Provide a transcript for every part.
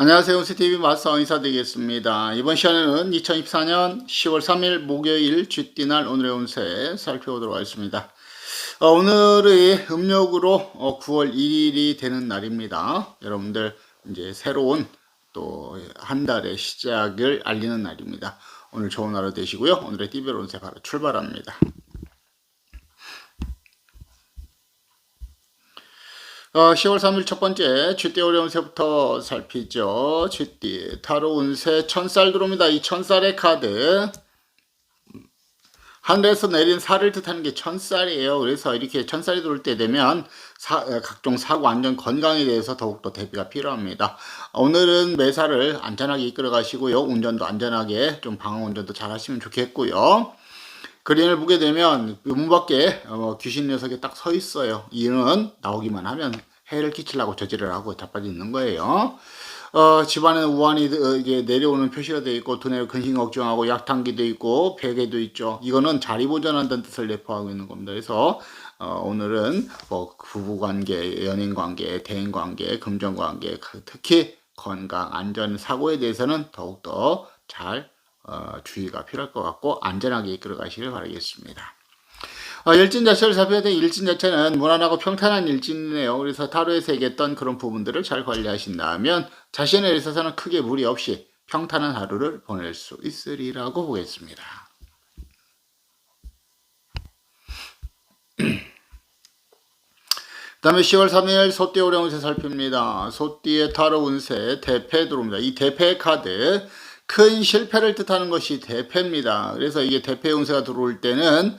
안녕하세요. 운세TV 마스터 인사드리겠습니다. 이번 시간에는 2024년 10월 3일 목요일 쥐띠날 오늘의 운세 살펴보도록 하겠습니다. 오늘의 음력으로 9월 1일이 되는 날입니다. 여러분들 이제 새로운 또 한 달의 시작을 알리는 날입니다. 오늘 좋은 하루 되시고요. 오늘의 띠별 운세 바로 출발합니다. 10월 3일 첫 번째 쥐띠 오래운세부터 살피죠. 쥐띠 타로 운세 천살 들어옵니다. 이 천살의 카드 하늘에서 내린 살을 뜻하는 게 천살이에요. 그래서 이렇게 천살이 들어올 때 되면 각종 사고 안전 건강에 대해서 더욱더 대비가 필요합니다. 오늘은 매사를 안전하게 이끌어 가시고요. 운전도 안전하게 좀 방어 운전도 잘 하시면 좋겠고요. 그림을 보게 되면 문 밖에 귀신 녀석이 딱 서 있어요. 이는 나오기만 하면 해를 끼치려고 저지를 하고 자빠져 있는 거예요. 집안에 우환이 이게 내려오는 표시가 되어 있고 두뇌 근심 걱정하고 약탕기도 있고 베개도 있죠. 이거는 자리 보존한다는 뜻을 내포하고 있는 겁니다. 그래서 오늘은 뭐 부부관계, 연인관계, 대인관계, 금전관계, 특히 건강, 안전, 사고에 대해서는 더욱더 잘 주의가 필요할 것 같고 안전하게 이끌어 가시길 바라겠습니다. 일진 자체를 살펴야 돼. 일진 자체는 무난하고 평탄한 일진이네요. 그래서 타로에서 얘기했던 그런 부분들을 잘 관리하신다면 자신에 있어서는 크게 무리 없이 평탄한 하루를 보낼 수 있으리라고 보겠습니다. 그 다음에 10월 3일 소띠 오래운세 살핍니다. 소띠의 타로 운세 대패 들어옵니다. 이 대패 카드 큰 실패를 뜻하는 것이 대패입니다. 그래서 이게 대패 운세가 들어올 때는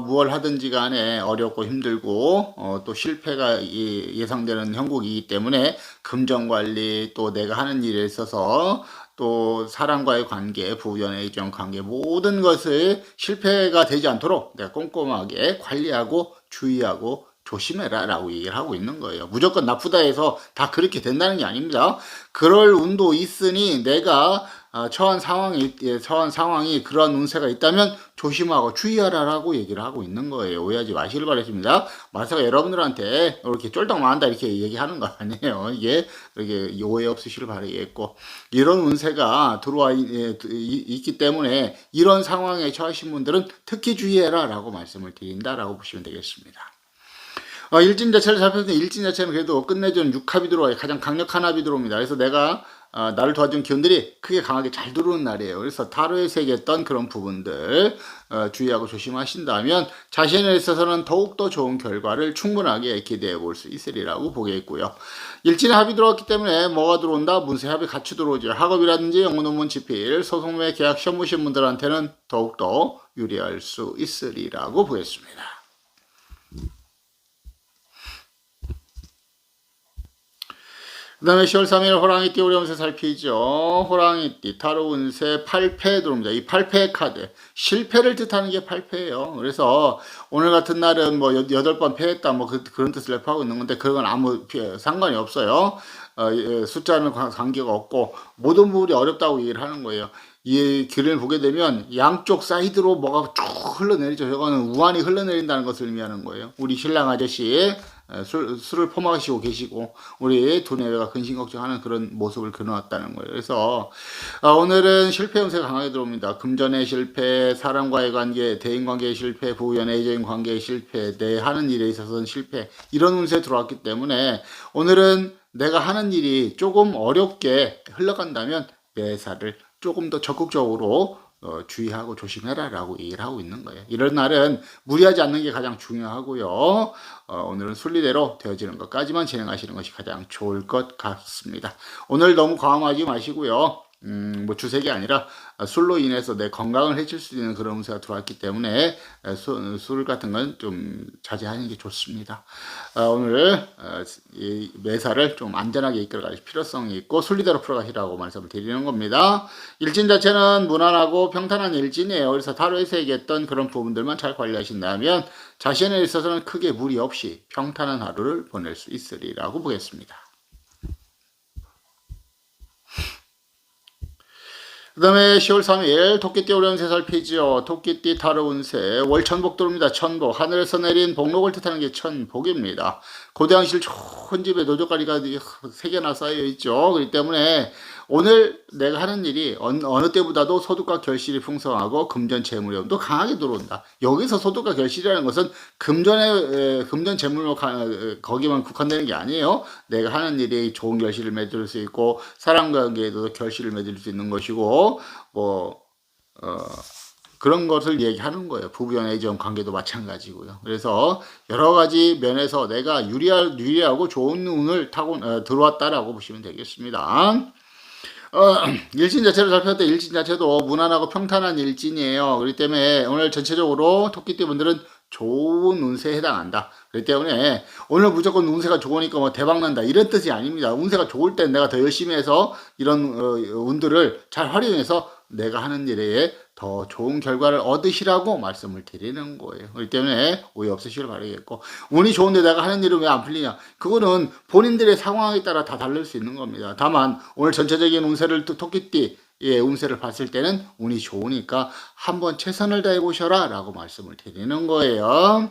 무얼 하든지 간에 어렵고 힘들고 또 실패가 예상되는 형국이기 때문에 금전관리 또 내가 하는 일에 있어서 또 사람과의 관계, 부연의 이정 관계 모든 것을 실패가 되지 않도록 내가 꼼꼼하게 관리하고 주의하고 조심해라 라고 얘기를 하고 있는 거예요. 무조건 나쁘다 해서 다 그렇게 된다는 게 아닙니다. 그럴 운도 있으니 내가 처한 상황이 그러한 운세가 있다면 조심하고 주의하라라고 얘기를 하고 있는 거예요. 오해하지 마시길 바라겠습니다. 마사가 여러분들한테 이렇게 쫄딱 망한다 이렇게 얘기하는 거 아니에요. 이게 이렇게 오해 없으시길 바라겠고 이런 운세가 들어와 있기 때문에 이런 상황에 처하신 분들은 특히 주의해라라고 말씀을 드린다라고 보시면 되겠습니다. 일진 자체를 살펴보면 일진 자체는 그래도 끝내주는 육합이 들어와요. 가장 강력한 합이 들어옵니다. 그래서 내가 나를 도와준 기운들이 크게 강하게 잘 들어오는 날이에요. 그래서 타로에서 얘기했던 그런 부분들 주의하고 조심하신다면 자신에 있어서는 더욱더 좋은 결과를 충분하게 기대해 볼 수 있으리라고 보겠고요. 일진의 합이 들어왔기 때문에 뭐가 들어온다? 문세 합이 같이 들어오죠. 학업이라든지 영어 논문 집필, 소송매 계약 시험 보신 분들한테는 더욱더 유리할 수 있으리라고 보겠습니다. 그 다음에 10월 3일 호랑이띠 오래운세 살피죠. 호랑이띠 타로 운세 8패 들어옵니다. 이 8패 카드 실패를 뜻하는 게 8패예요. 그래서 오늘 같은 날은 뭐 8번 패했다 뭐 그런 뜻을 내포하고 있는 건데 그건 아무 상관이 없어요. 숫자는 관계가 없고 모든 부분이 어렵다고 얘기를 하는 거예요. 이 글을 보게 되면 양쪽 사이드로 뭐가 쭉 흘러내리죠. 저거는 우환이 흘러내린다는 것을 의미하는 거예요. 우리 신랑 아저씨 술을 퍼마시고 계시고 우리 두뇌가 근심 걱정하는 그런 모습을 그려놨다는 거예요. 그래서 오늘은 실패 운세가 강하게 들어옵니다. 금전의 실패, 사람과의 관계, 대인관계의 실패, 부부 연애적인 관계의 실패, 내 하는 일에 있어서는 실패 이런 운세 들어왔기 때문에 오늘은 내가 하는 일이 조금 어렵게 흘러간다면 매사를 조금 더 적극적으로 주의하고 조심해라 라고 얘기를 하고 있는 거예요. 이런 날은 무리하지 않는 게 가장 중요하고요. 오늘은 순리대로 되어지는 것까지만 진행하시는 것이 가장 좋을 것 같습니다. 오늘 너무 과감하지 마시고요. 뭐 주색이 아니라 술로 인해서 내 건강을 해칠 수 있는 그런 운세가 들어왔기 때문에 술 같은 건 좀 자제하는 게 좋습니다. 오늘 이 매사를 좀 안전하게 이끌어갈 필요성이 있고 순리대로 풀어가시라고 말씀을 드리는 겁니다. 일진 자체는 무난하고 평탄한 일진이에요. 그래서 타로에서 얘기했던 그런 부분들만 잘 관리하신다면 자신에 있어서는 크게 무리 없이 평탄한 하루를 보낼 수 있으리라고 보겠습니다. 그 다음에 10월 3일 토끼띠 오련세 살피죠. 토끼띠 타로 운세 월천복 들어옵니다. 천복. 하늘에서 내린 복록을 뜻하는 게 천복입니다. 고대왕실 좋은 집에 노젓가리가 3개나 쌓여 있죠. 그렇기 때문에 오늘 내가 하는 일이 어느 때보다도 소득과 결실이 풍성하고 금전 재물운도 강하게 들어온다. 여기서 소득과 결실이라는 것은 금전 재물로 거기만 국한되는 게 아니에요. 내가 하는 일이 좋은 결실을 맺을 수 있고 사람 관계에도 결실을 맺을 수 있는 것이고 그런 것을 얘기하는 거예요. 부부연 애정 관계도 마찬가지고요. 그래서 여러 가지 면에서 내가 유리하고 좋은 운을 타고 들어왔다라고 보시면 되겠습니다. 일진 자체를 살펴볼 때 일진 자체도 무난하고 평탄한 일진이에요. 그렇기 때문에 오늘 전체적으로 토끼띠 분들은 좋은 운세에 해당한다. 그렇기 때문에 오늘 무조건 운세가 좋으니까 뭐 대박난다 이런 뜻이 아닙니다. 운세가 좋을 땐 내가 더 열심히 해서 이런 운들을 잘 활용해서 내가 하는 일에 더 좋은 결과를 얻으시라고 말씀을 드리는 거예요. 그렇기 때문에 오해 없으시길 바라겠고, 운이 좋은데 내가 하는 일은 왜 안 풀리냐? 그거는 본인들의 상황에 따라 다 다를 수 있는 겁니다. 다만 오늘 전체적인 운세를 토끼띠 운세를 봤을 때는 운이 좋으니까 한번 최선을 다해 보셔라 라고 말씀을 드리는 거예요.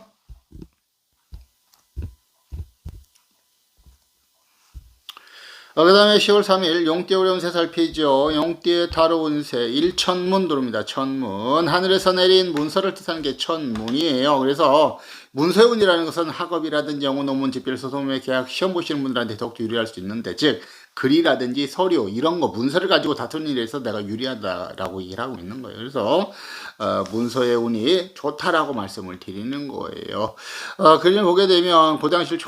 그 다음에 10월 3일 용띠 오련세 살피죠. 용띠의 타로 운세 일천문 들어옵니다. 천문. 하늘에서 내린 문서를 뜻하는 게 천문이에요. 그래서 문서운이라는 것은 학업이라든지 영어, 논문, 집필, 소송의 계약, 시험 보시는 분들한테 더욱 유리할 수 있는데, 즉 글이라든지 서류 이런 거 문서를 가지고 다투는 일에서 내가 유리하다라고 얘기를 하고 있는 거예요. 그래서 문서의 운이 좋다라고 말씀을 드리는 거예요. 그림을 보게 되면 고장실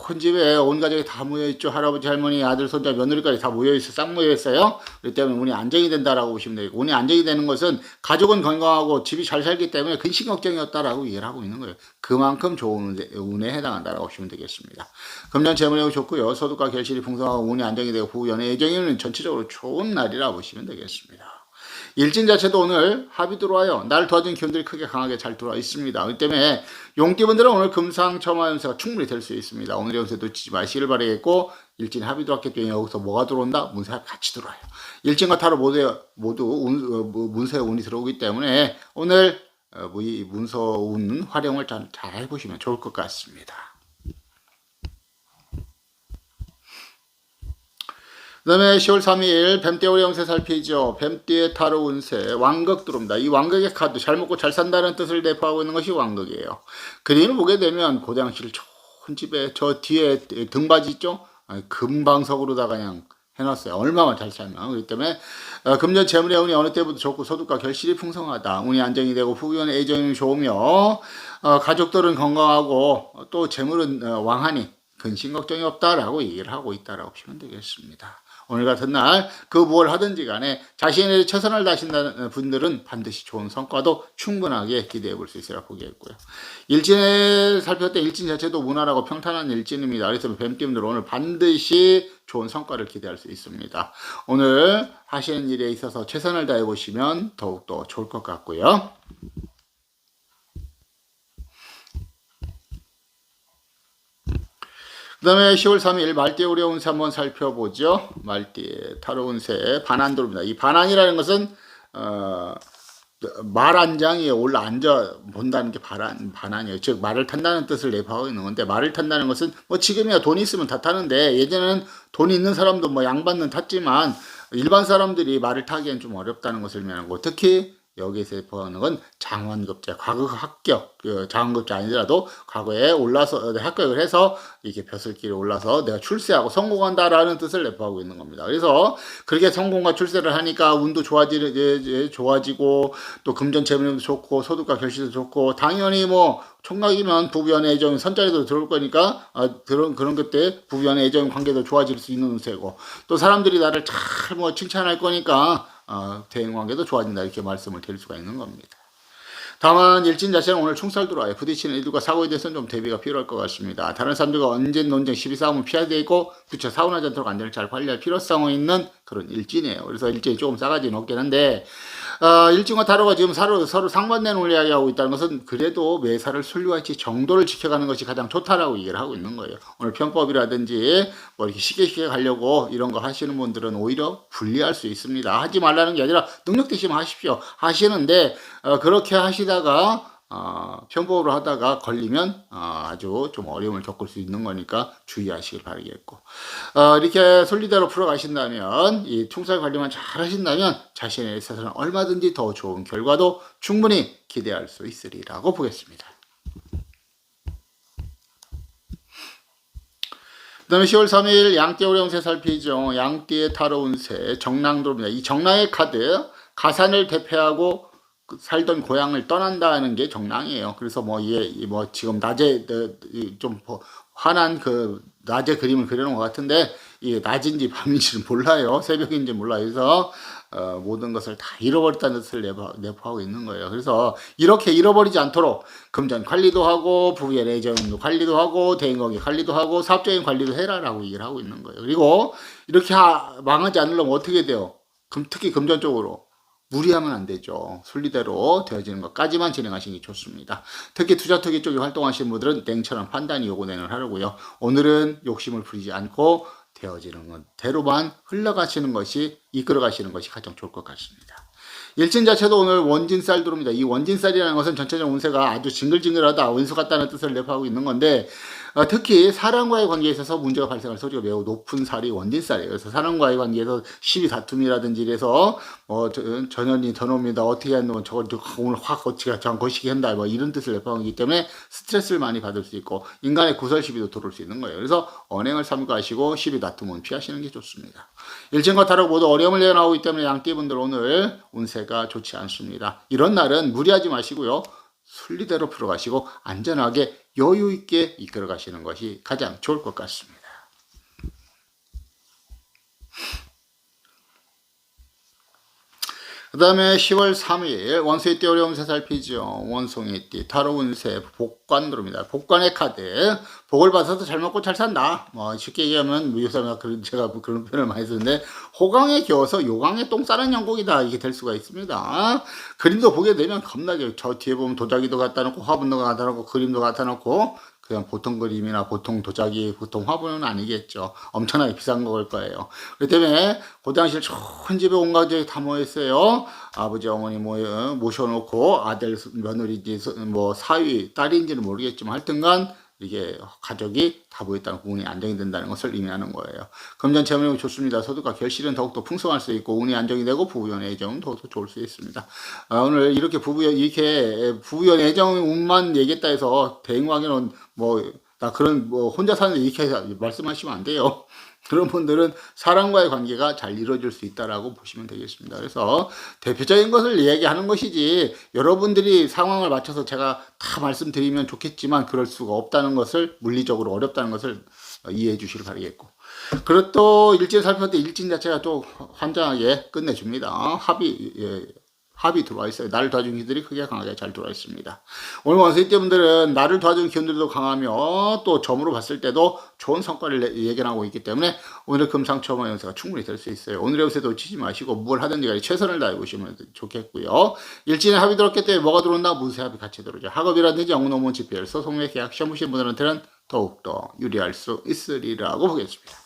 큰 집에 온 가족이 다 모여있죠. 할아버지, 할머니, 아들, 손자, 며느리까지 다 모여있어. 싹 모여있어요. 그렇기 때문에 운이 안정이 된다라고 보시면 되고, 운이 안정이 되는 것은 가족은 건강하고 집이 잘 살기 때문에 근심 걱정이었다라고 이해를 하고 있는 거예요. 그만큼 좋은 운에 해당한다라고 보시면 되겠습니다. 금전 재물이 좋고요. 소득과 결실이 풍성하고 운이 안정이 되고 부부 연애 애정에는 전체적으로 좋은 날이라고 보시면 되겠습니다. 일진 자체도 오늘 합이 들어와요. 날 도와준 기운들이 크게 강하게 잘 들어와 있습니다. 그렇기 때문에 용띠분들은 오늘 금상첨화 연세가 충분히 될 수 있습니다. 오늘 연세 놓치지 마시길 바라겠고, 일진 합이 들어왔기 때문에 여기서 뭐가 들어온다? 문세 합이 같이 들어와요. 일진과 타로 모두 문세 운이 들어오기 때문에 오늘 이 문서 운 활용을 잘 해보시면 좋을 것 같습니다. 그 다음에 10월 3일 뱀띠 오령세 살피죠. 뱀띠의 타로 운세 왕극 들어옵니다. 이 왕극의 카드 잘 먹고 잘 산다는 뜻을 내포하고 있는 것이 왕극이에요. 그림을 보게 되면 고대왕실 좋은 집에 저 뒤에 등받이 있죠. 금방석으로다가 그냥 해놨어요. 얼마나 잘 살면. 그렇기 때문에 금전 재물의 운이 어느 때보다 좋고 소득과 결실이 풍성하다. 운이 안정이 되고 부부간의 애정이 좋으며 가족들은 건강하고 또 재물은 왕하니 근심 걱정이 없다라고 얘기를 하고 있다라고 보시면 되겠습니다. 오늘 같은 날 그 뭘 하든지 간에 자신의 최선을 다하신다는 분들은 반드시 좋은 성과도 충분하게 기대해 볼 수 있으라 보겠고요. 일진을 살펴볼 때 일진 자체도 무난하고 평탄한 일진입니다. 그래서 뱀띠분들 오늘 반드시 좋은 성과를 기대할 수 있습니다. 오늘 하시는 일에 있어서 최선을 다해 보시면 더욱더 좋을 것 같고요. 그 다음에 10월 3일 말띠 오래 운세 한번 살펴보죠. 말띠 타로 운세 반환 들어옵니다. 이 반환이라는 것은 말 안장에 올라 앉아 본다는 게 반환이에요. 즉 말을 탄다는 뜻을 내포하고 있는 건데, 말을 탄다는 것은 뭐 지금이야 돈 있으면 다 타는데 예전에는 돈 있는 사람도 뭐 양받는 탔지만 일반 사람들이 말을 타기엔 좀 어렵다는 것을 의미하고, 특히 여기서 포함하는 건 장원급제, 과거 합격, 장원급제 아니더라도 과거에 올라서 합격을 해서 이렇게 벼슬길에 올라서 내가 출세하고 성공한다라는 뜻을 내포하고 있는 겁니다. 그래서 그렇게 성공과 출세를 하니까 운도 좋아지고 또 금전 재물도 좋고 소득과 결실도 좋고, 당연히 뭐 총각이면 부부연의 애정 선자리도 들어올 거니까 그런 그때 부부연의 애정 관계도 좋아질 수 있는 운세고, 또 사람들이 나를 잘 뭐 칭찬할 거니까 대인관계도 좋아진다 이렇게 말씀을 드릴 수가 있는 겁니다. 다만 일진 자체는 오늘 충살 들어와요. 부딪히는 일들과 사고에 대해서는 좀 대비가 필요할 것 같습니다. 다른 사람들과 언쟁, 논쟁, 시비 싸움을 피해야 되고 부처 사고나지 않도록 안전을 잘 관리할 필요성이 있는 그런 일진이에요. 그래서 일진이 조금 싸가지 높긴 한데 일진과 타로가 지금 서로 상반되는 이야기하고 있다는 것은 그래도 매사를 순리와치 정도를 지켜가는 것이 가장 좋다라고 얘기를 하고 있는 거예요. 오늘 편법이라든지 뭐 이렇게 쉽게 가려고 이런 거 하시는 분들은 오히려 불리할 수 있습니다. 하지 말라는 게 아니라 능력 되시면 하십시오. 하시는데 그렇게 하시다가 편법으로 하다가 걸리면 아주 좀 어려움을 겪을 수 있는 거니까 주의하시길 바라겠고, 이렇게 순리대로 풀어가신다면, 이 총살 관리만 잘 하신다면 자신에 있어서는 얼마든지 더 좋은 결과도 충분히 기대할 수 있으리라고 보겠습니다. 그 다음에 10월 3일 양띠 오령세 살피죠. 양띠의 타로 운세 정랑 들어옵니다. 이 정랑의 카드, 가산을 대표하고 살던 고향을 떠난다는 게 정랑이에요. 그래서 뭐 지금 낮에 좀 환한 그 낮에 그림을 그려놓은 것 같은데 이게 낮인지 밤인지는 몰라요. 새벽인지 몰라요. 그래서 모든 것을 다 잃어버렸다는 뜻을 내포하고 있는 거예요. 그래서 이렇게 잃어버리지 않도록 금전 관리도 하고 부부의 내정 관리도 하고 대인관계 관리도 하고 사업적인 관리도 해라라고 얘기를 하고 있는 거예요. 그리고 이렇게 망하지 않으려면 어떻게 돼요? 특히 금전적으로 무리하면 안 되죠. 순리대로 되어지는 것까지만 진행하시는 게 좋습니다. 특히 투자투기 쪽에 활동하시는 분들은 냉철한 판단이 요구되는 하루고요. 오늘은 욕심을 부리지 않고 되어지는 것대로만 흘러가시는 것이, 이끌어가시는 것이 가장 좋을 것 같습니다. 일진 자체도 오늘 원진살 들어옵니다. 이 원진살이라는 것은 전체적 운세가 아주 징글징글하다, 운수 같다는 뜻을 내포하고 있는 건데, 특히 사람과의 관계에 있어서 문제가 발생할 소리가 매우 높은 살이 원진살이에요. 그래서 사람과의 관계에서 시비 다툼이라든지 이래서 전현이 더놉니다. 어떻게 한다면 저걸 오늘 확 어찌가 전 거시기 한다, 뭐 이런 뜻을 내포하기 때문에 스트레스를 많이 받을 수 있고 인간의 구설 시비도 들어올 수 있는 거예요. 그래서 언행을 삼가하시고 시비 다툼은 피하시는 게 좋습니다. 일진과 타로 모두 어려움을 예언하고 있기 때문에 양띠분들 오늘 운세가 좋지 않습니다. 이런 날은 무리하지 마시고요. 순리대로 풀어가시고 안전하게 여유 있게 이끌어 가시는 것이 가장 좋을 것 같습니다. 그 다음에 10월 3일 원수의 띠 어려운 세 살피죠. 원숭이 띠 타로 운세 복관 들어옵니다. 복관의 카드, 복을 받아서 잘 먹고 잘 산다. 뭐 쉽게 얘기하면 제가 그런 표현을 많이 쓰는데 호강에 겨워서 요강에 똥 싸는 영국이다, 이게 될 수가 있습니다. 그림도 보게 되면 겁나게, 저 뒤에 보면 도자기도 갖다 놓고 화분도 갖다 놓고 그림도 갖다 놓고 그냥 보통 그림이나 보통 도자기, 보통 화분은 아니겠죠. 엄청나게 비싼 걸 거예요. 그렇기 때문에 그 당시에 좋은 집에 온 가족이 다 모였어요. 아버지, 어머니 모셔놓고 아들, 며느리지, 뭐 사위, 딸인지는 모르겠지만 하여튼간 이게 가족이 다 모였다는 운이 안정이 된다는 것을 의미하는 거예요. 금전 재물이 좋습니다. 소득과 결실은 더욱더 풍성할 수 있고 운이 안정이 되고 부부연 애정은 더욱더 좋을 수 있습니다. 오늘 이렇게 부부연 애정 운만 얘기했다 해서 대인관계는 나 그런 혼자 사는데 이렇게 말씀하시면 안 돼요. 그런 분들은 사람과의 관계가 잘 이루어질 수 있다라고 보시면 되겠습니다. 그래서 대표적인 것을 이야기하는 것이지 여러분들이 상황을 맞춰서 제가 다 말씀드리면 좋겠지만 그럴 수가 없다는 것을, 물리적으로 어렵다는 것을 이해해 주시길 바라겠고, 그리고 또 일진 살펴볼 때 일진 자체가 또 환장하게 끝내줍니다. 합이 들어와 있어요. 나를 도와주는 기들이 크게 강하게 잘 들어와 있습니다. 오늘 원수의 띠분들은 나를 도와주는 기운들도 강하며 또 점으로 봤을 때도 좋은 성과를 예견하고 있기 때문에 오늘의 금상첨화 연세가 충분히 될 수 있어요. 오늘의 운세도 치지 마시고 뭘 하든지 간에 최선을 다해 보시면 좋겠고요. 일진의 합이 들었기 때문에 뭐가 들어온다? 무쇠 합이 같이 들어오죠. 학업이라든지 영농문 집별, 소송의 계약 시험 보신 분들한테는 더욱더 유리할 수 있으리라고 보겠습니다.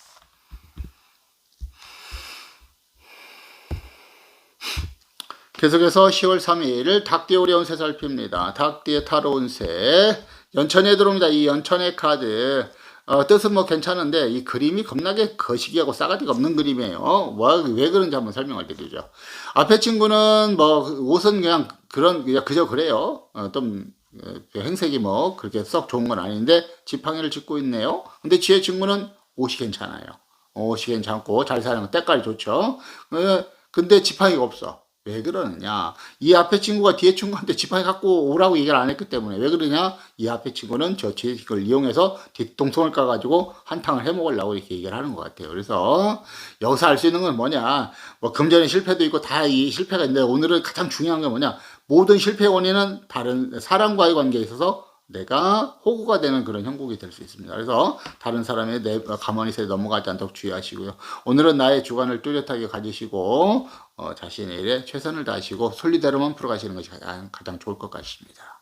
계속해서 10월 3일 닭띠 오려운 새 살핍니다. 닭띠의 타로 운세 연천에 들어옵니다. 이 연천의 카드 뜻은 뭐 괜찮은데 이 그림이 겁나게 거시기하고 싸가지가 없는 그림이에요. 왜 그런지 한번 설명을 드리죠. 앞에 친구는 옷은 그냥 그저 그래요. 좀 행색이 그렇게 썩 좋은 건 아닌데 지팡이를 짚고 있네요. 근데 뒤에 친구는 옷이 괜찮아요. 옷이 괜찮고 잘 사는 거 때깔이 좋죠. 근데 지팡이가 없어. 왜 그러느냐? 이 앞에 친구가 뒤에 친구한테 지팡이 갖고 오라고 얘기를 안 했기 때문에. 왜 그러냐? 이 앞에 친구는 저 뒤에 걸 이용해서 뒷동성을 까가지고 한탕을 해먹으려고 이렇게 얘기를 하는 것 같아요. 그래서 여기서 알 수 있는 건 뭐냐? 금전의 실패도 있고 다 이 실패가 있는데 오늘은 가장 중요한 게 뭐냐? 모든 실패의 원인은 다른 사람과의 관계에 있어서 내가 호구가 되는 그런 형국이 될 수 있습니다. 그래서 다른 사람의 가만히 있어 넘어가지 않도록 주의하시고요. 오늘은 나의 주관을 뚜렷하게 가지시고 자신의 일에 최선을 다하시고 순리대로만 풀어가시는 것이 가장 좋을 것 같습니다.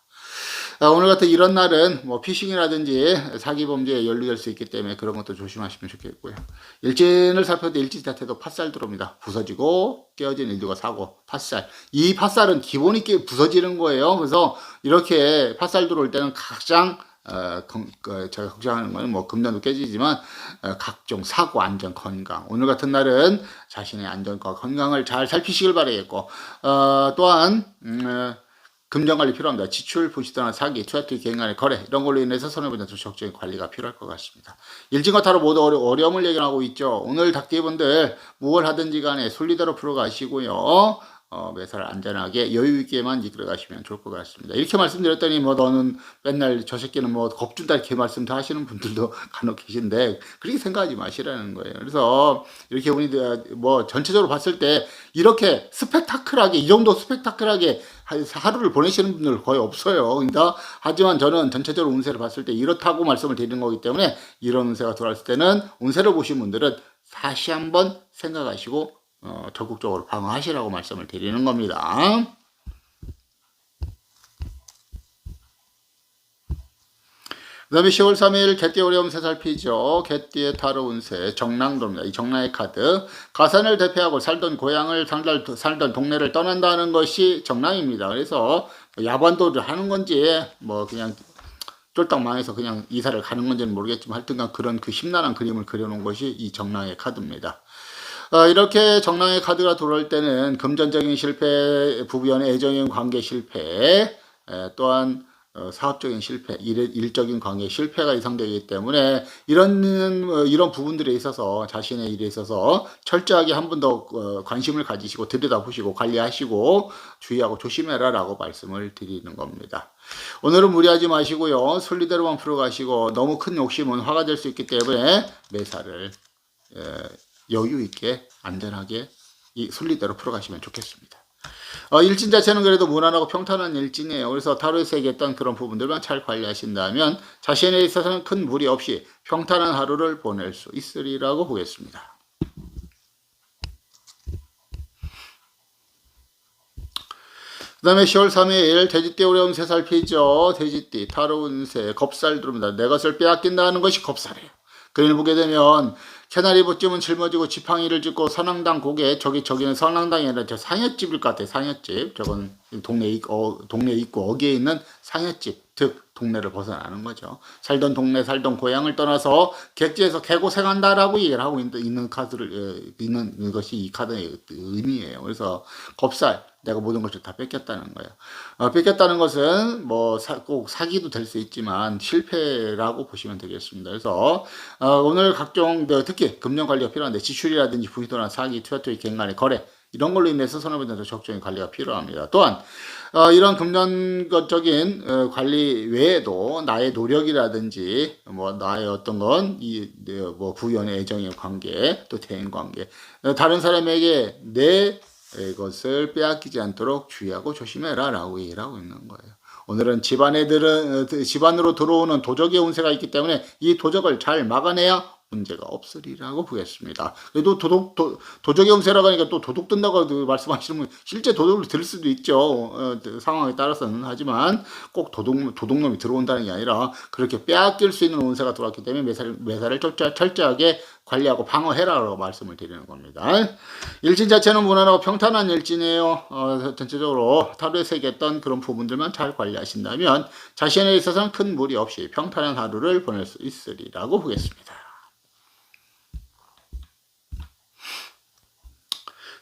오늘 같은 이런 날은 뭐 피싱이라든지 사기 범죄에 연루될 수 있기 때문에 그런 것도 조심하시면 좋겠고요. 일진을 살펴도 일진 자체도 팥살 들어옵니다. 부서지고 깨어진 일두가 사고 팥살. 이 팥살은 기본이 부서지는 거예요. 그래서 이렇게 팥살 들어올 때는 가장 제가 걱정하는 건 뭐 금전도 깨지지만 각종 사고, 안전, 건강. 오늘 같은 날은 자신의 안전과 건강을 잘 살피시길 바라겠고 또한 금전관리 필요합니다. 지출, 부실등한 사기, 투자투기, 개인간의 거래 이런 걸로 인해서 손해보는 적극적인 관리가 필요할 것 같습니다. 일진과 타로 모두 어려움을 예견하고 있죠. 오늘 닭띠분들 무엇을 하든지 간에 순리대로 풀어가시고요. 매사를 안전하게 여유있게만 이끌어가시면 좋을 것 같습니다. 이렇게 말씀드렸더니 뭐 너는 맨날 저 새끼는 뭐 겁준다 이렇게 말씀 다 하시는 분들도 간혹 계신데 그렇게 생각하지 마시라는 거예요. 그래서 이렇게 보니 뭐 전체적으로 봤을 때 이렇게 스펙타클하게 이 정도 스펙타클하게 하루를 보내시는 분들 거의 없어요. 그러니까 하지만 저는 전체적으로 운세를 봤을 때 이렇다고 말씀을 드리는 거기 때문에 이런 운세가 돌아왔을 때는 운세를 보신 분들은 다시 한번 생각하시고 적극적으로 방어하시라고 말씀을 드리는 겁니다. 그 다음에 10월 3일 개띠 오리운세 살피죠. 개띠의 타로 운세 정랑도입니다. 이 정랑의 카드 가산을 대표하고 살던 고향을 살던 동네를 떠난다는 것이 정랑입니다. 그래서 야반도를 하는 건지 뭐 그냥 쫄딱 망해서 그냥 이사를 가는 건지는 모르겠지만 하여튼간 그런 그 심란한 그림을 그려놓은 것이 이 정랑의 카드입니다. 이렇게 정랑의 카드가 들어올 때는 금전적인 실패, 부부연의 애정인 관계 실패, 또한 사업적인 실패, 일적인 관계 실패가 예상되기 때문에 이런 부분들에 있어서 자신의 일에 있어서 철저하게 한 번 더 관심을 가지시고 들여다보시고 관리하시고 주의하고 조심해라 라고 말씀을 드리는 겁니다. 오늘은 무리하지 마시고요. 순리대로만 풀어가시고 너무 큰 욕심은 화가 될 수 있기 때문에 매사를 여유 있게 안전하게 이 순리대로 풀어가시면 좋겠습니다. 일진 자체는 그래도 무난하고 평탄한 일진이에요. 그래서 타로에서 얘기했던 그런 부분들만 잘 관리하신다면 자신에 있어서는 큰 무리 없이 평탄한 하루를 보낼 수 있으리라고 보겠습니다. 그 다음에 10월 3일 돼지띠 오리운세 살피죠. 돼지띠 타로 운세 겁살 들어옵니다. 내 것을 빼앗긴다는 것이 겁살이에요. 그림을 보게 되면 캐나리 봇집은 짊어지고 지팡이를 짚고 선앙당 고개 저기는 선앙당이 아니라 저 상여집일 것 같아요. 상여집. 저건 동네 있고 어귀에 있는 상여집. 즉 동네를 벗어나는 거죠. 살던 동네 살던 고향을 떠나서 객지에서 개고생한다라고 얘기를 하고 있는 카드를 있는 것이 이 카드의 의미예요. 그래서 겁살 내가 모든 것을 다 뺏겼다는 거예요. 뺏겼다는 것은 뭐 꼭 사기도 될 수 있지만 실패라고 보시면 되겠습니다. 그래서 오늘 각종 특히 금전 관리가 필요한데 지출이라든지 부의도나 사기, 투자투기, 갱간의 거래 이런 걸로 인해서 손해보는 적극적인 관리가 필요합니다. 또한 이런 금전적인 관리 외에도 나의 노력이라든지 뭐 나의 어떤 건 뭐 부연의 애정의 관계 또 대인 관계 다른 사람에게 내 것을 빼앗기지 않도록 주의하고 조심해라 라고 얘기를 하고 있는 거예요. 오늘은 집안으로 들어오는 도적의 운세가 있기 때문에 이 도적을 잘 막아내야 문제가 없으리라고 보겠습니다. 그래도 도적의 운세라고 하니까 또 도둑 뜬다고 말씀하시는 분 실제 도둑을 들 수도 있죠. 상황에 따라서는. 하지만 꼭 도둑놈이 들어온다는 게 아니라 그렇게 빼앗길 수 있는 운세가 들어왔기 때문에 매사를 철저하게 관리하고 방어해라라고 말씀을 드리는 겁니다. 일진 자체는 무난하고 평탄한 일진이에요. 전체적으로 타로에서 얘기했던 그런 부분들만 잘 관리하신다면 자신에 있어서는 큰 무리 없이 평탄한 하루를 보낼 수 있으리라고 보겠습니다.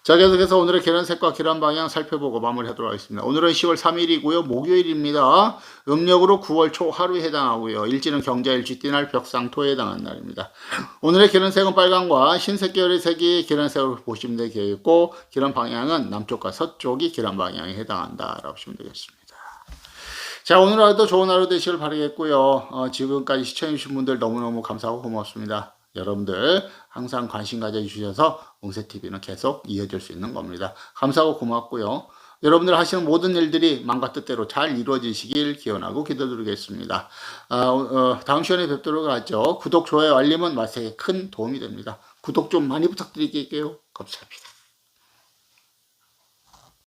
자, 계속해서 오늘의 계란색과 계란방향 살펴보고 마무리하도록 하겠습니다. 오늘은 10월 3일이고요. 목요일입니다. 음력으로 9월 초 하루에 해당하고요. 일지는 경자일지 띠날 벽상토에 해당하는 날입니다. 오늘의 계란색은 빨강과 흰색 계열의 색이 계란색으로 보시면 되겠고 계란방향은 남쪽과 서쪽이 계란방향에 해당한다라고 보시면 되겠습니다. 자, 오늘 하루도 좋은 하루 되시길 바라겠고요. 지금까지 시청해주신 분들 너무너무 감사하고 고맙습니다. 여러분들 항상 관심 가져주셔서 웅세TV는 계속 이어질 수 있는 겁니다. 감사하고 고맙고요. 여러분들 하시는 모든 일들이 마음과 뜻대로 잘 이루어지시길 기원하고 기도드리겠습니다. 다음 시간에 뵙도록 하죠. 구독, 좋아요, 알림은 맛에 큰 도움이 됩니다. 구독 좀 많이 부탁드릴게요. 감사합니다.